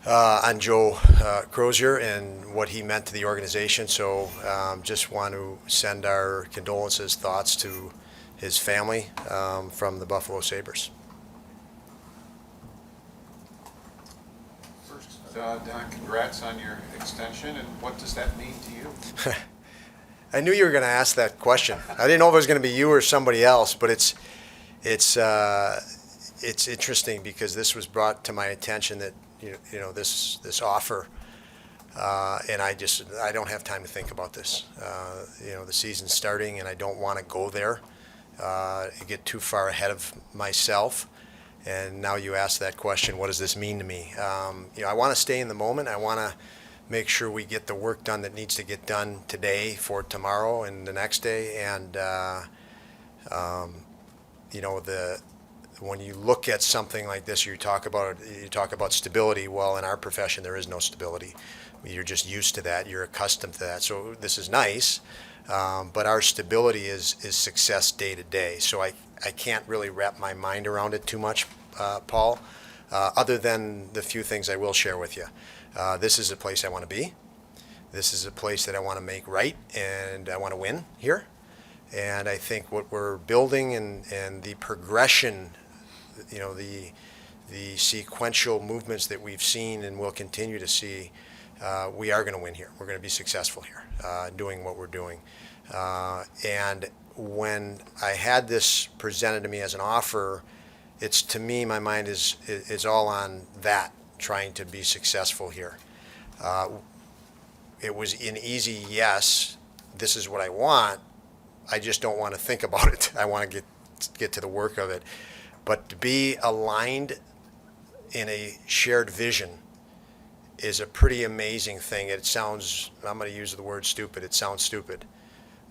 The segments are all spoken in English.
On Joe Crozier and what he meant to the organization. So just want to send our condolences, thoughts to his family from the Buffalo Sabres. First, Don, congrats on your extension, and what does that mean to you? I knew you were going to ask that question. I didn't know if it was going to be you or somebody else, but it's interesting because this was brought to my attention that this offer, and I don't have time to think about this. The season's starting, and I don't want to go there. Get too far ahead of myself. And now you ask that question, what does this mean to me? I want to stay in the moment. I want to make sure we get the work done that needs to get done today for tomorrow and the next day. And when you look at something like this, you talk about stability. Well, in our profession, there is no stability. You're just used to that. You're accustomed to that. So this is nice, but our stability is success day to day. So I can't really wrap my mind around it too much, Paul, other than the few things I will share with you. This is a place I want to be. This is a place that I want to make right, and I want to win here. And I think what we're building and the progression, the sequential movements that we've seen and will continue to see, we are going to win here. We're going to be successful here, doing what we're doing. And when I had this presented to me as an offer, it's, to me, my mind is all on that, trying to be successful here. It was an easy yes, this is what I want. I just don't want to think about it. I want to get to the work of it. But to be aligned in a shared vision is a pretty amazing thing. It sounds, I'm going to use the word stupid, it sounds stupid,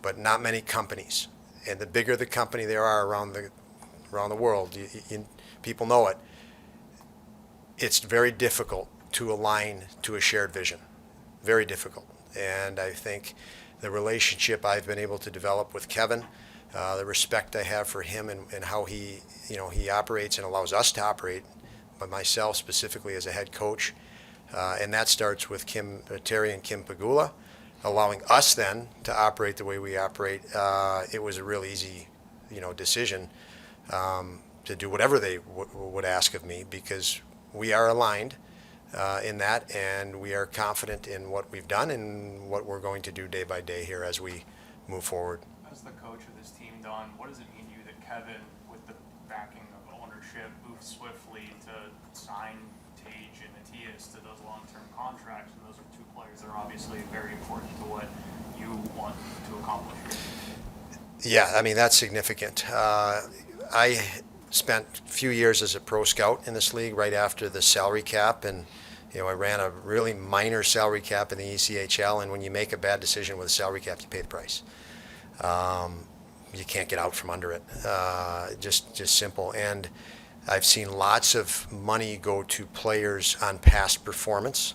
but not many companies. And the bigger the company there are around the world, people know it, it's very difficult to align to a shared vision. Very difficult. And I think the relationship I've been able to develop with Kevin, the respect I have for him and how he operates and allows us to operate, but myself specifically as a head coach, and that starts with Terry and Kim Pagula, allowing us then to operate the way we operate. It was a real easy, decision to do whatever they would ask of me, because we are aligned in that, and we are confident in what we've done and what we're going to do day by day here as we move forward. As the coach of this team, Don, what does it mean to you that Kevin, with the backing of ownership, moved swiftly to sign Tage and Mattias to those long-term contracts? And those are two players that are obviously very important to what you want to accomplish here. Yeah, I mean, that's significant. I spent a few years as a pro scout in this league right after the salary cap, and I ran a really minor salary cap in the ECHL, and when you make a bad decision with a salary cap, you pay the price. You can't get out from under it. Just simple. And I've seen lots of money go to players on past performance,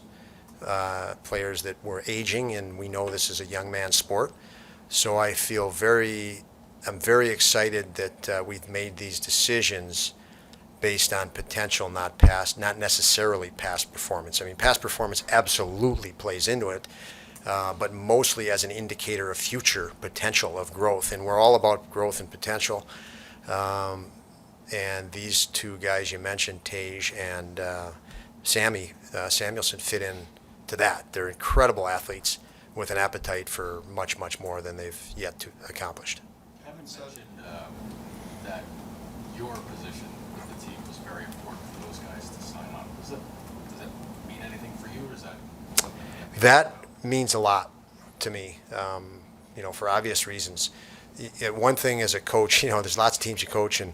players that were aging, and we know this is a young man's sport. So I'm very excited that we've made these decisions based on potential, not necessarily past performance. I mean, past performance absolutely plays into it, but mostly as an indicator of future potential of growth. And we're all about growth and potential. And these two guys you mentioned, Tage and Samuelsson, fit in to that. They're incredible athletes with an appetite for much, much more than they've yet to accomplished. Kevin mentioned that your position with the team was very important for those guys to sign on. Does that mean anything for you, or is that something that means a lot to me, for obvious reasons. One thing as a coach, there's lots of teams you coach, and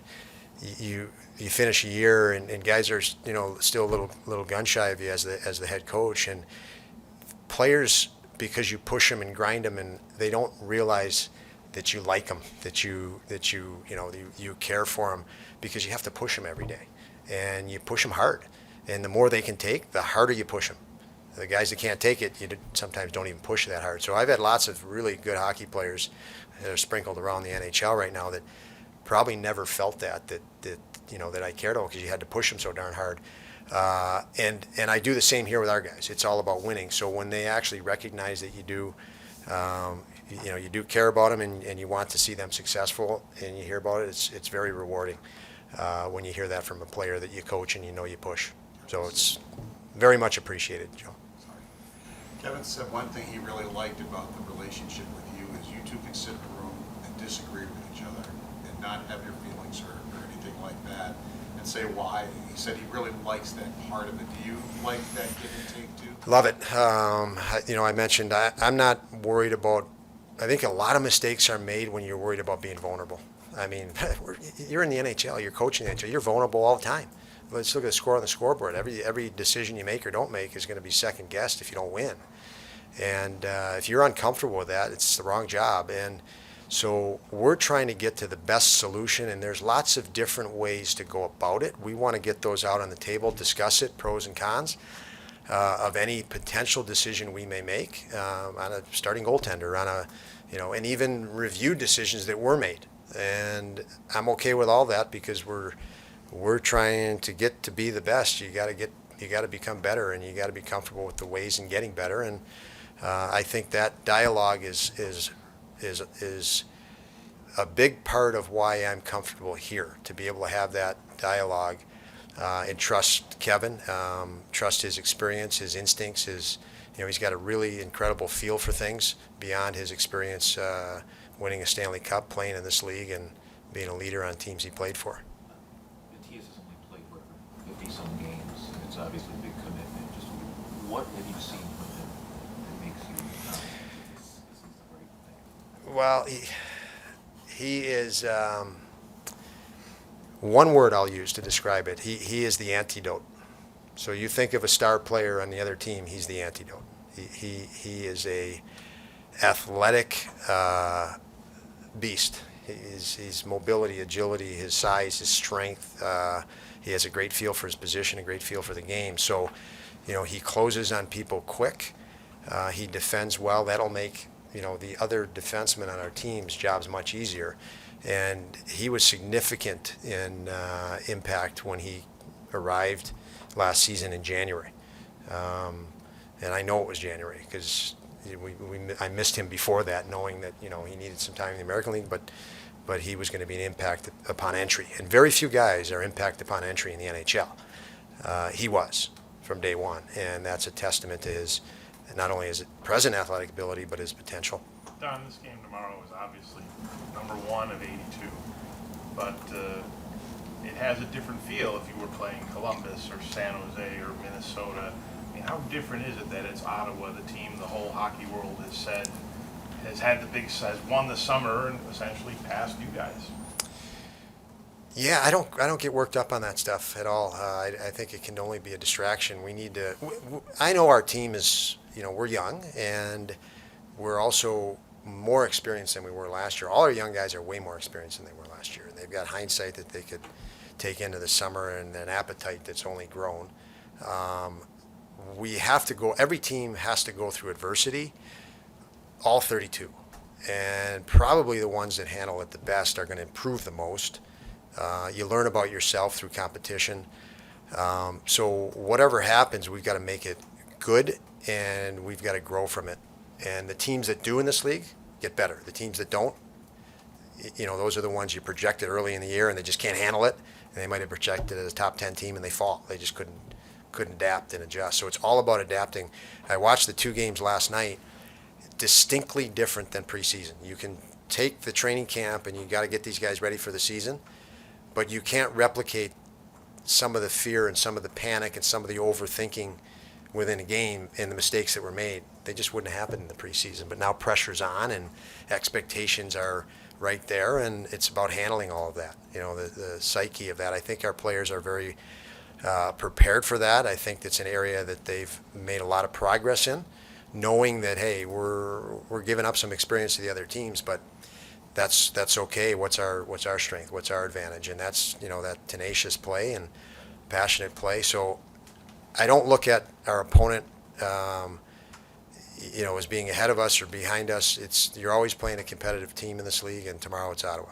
you finish a year, and guys are still a little gun shy of you as the head coach, and players, because you push them and grind them, and they don't realize that you like them, that you care for them, because you have to push them every day, and you push them hard, and the more they can take, the harder you push them. The guys that can't take it, you sometimes don't even push that hard. So I've had lots of really good hockey players that are sprinkled around the NHL right now that probably never felt that I cared about, because you had to push them so darn hard. And I do the same here with our guys. It's all about winning. So when they actually recognize that you do, you do care about them and you want to see them successful, and you hear about it, it's very rewarding when you hear that from a player that you coach and you push. So it's very much appreciated, Joe. Kevin said one thing he really liked about the relationship with you is you two can sit in a room and disagree with each other and not have your feelings hurt or anything like that, and say why. He said he really likes that part of it. Do you like that give and take too? Love it. I mentioned I'm not worried about. I think a lot of mistakes are made when you're worried about being vulnerable. I mean, you're in the NHL. You're coaching the NHL. You're vulnerable all the time. Let's look at the score on the scoreboard. Every decision you make or don't make is going to be second guessed if you don't win. And if you're uncomfortable with that, it's the wrong job. And so we're trying to get to the best solution, and there's lots of different ways to go about it. We want to get those out on the table, discuss it, pros and cons of any potential decision we may make on a starting goaltender, and even review decisions that were made. And I'm okay with all that because we're trying to get to be the best. You got to become better, and you got to be comfortable with the ways in getting better. And I think that dialogue is a big part of why I'm comfortable here, to be able to have that dialogue and trust Kevin, trust his experience, his instincts, he's got a really incredible feel for things beyond his experience winning a Stanley Cup, playing in this league, and being a leader on teams he played for. Mattias has only played, 50-some games, and it's obviously a big commitment. Just what have you seen from him that makes you this is the right thing? Well, he is, one word I'll use to describe it, he is the antidote. So you think of a star player on the other team, he's the antidote. He is a athletic beast. His mobility, agility, his size, his strength. He has a great feel for his position, a great feel for the game. So, he closes on people quick. He defends well. That'll make, the other defensemen on our team's jobs much easier. And he was significant in impact when he arrived last season in January. And I know it was January because I missed him before that, knowing that he needed some time in the American League, but he was going to be an impact upon entry. And very few guys are impact upon entry in the NHL. He was from day one, and that's a testament to his, not only his present athletic ability, but his potential. Don, this game tomorrow is obviously number 1 of 82, but it has a different feel if you were playing Columbus or San Jose or Minnesota. I mean, how different is it that it's Ottawa, the team the whole hockey world has said has won the summer and essentially passed you guys? Yeah, I don't get worked up on that stuff at all. I think it can only be a distraction. We need to. I know our team is, we're young, and we're also more experienced than we were last year. All our young guys are way more experienced than they were last year. They've got hindsight that they could take into the summer and an appetite that's only grown. We have to go. Every team has to go through adversity. All 32, and probably the ones that handle it the best are going to improve the most. You learn about yourself through competition. So whatever happens, we've got to make it good, and we've got to grow from it. And the teams that do in this league get better. The teams that don't, those are the ones you projected early in the year, and they just can't handle it. And they might have projected as a top 10 team, and they fall. They just couldn't adapt and adjust. So it's all about adapting. I watched the 2 games last night. Distinctly different than preseason. You can take the training camp and you got to get these guys ready for the season, but you can't replicate some of the fear and some of the panic and some of the overthinking within a game and the mistakes that were made. They just wouldn't happen in the preseason. But now pressure's on and expectations are right there, and it's about handling all of that. The psyche of that. I think our players are very prepared for that. I think it's an area that they've made a lot of progress in, knowing that, hey, we're giving up some experience to the other teams, but that's okay. What's our strength? What's our advantage? And that's that tenacious play and passionate play. So I don't look at our opponent as being ahead of us or behind us. You're always playing a competitive team in this league, and tomorrow it's Ottawa.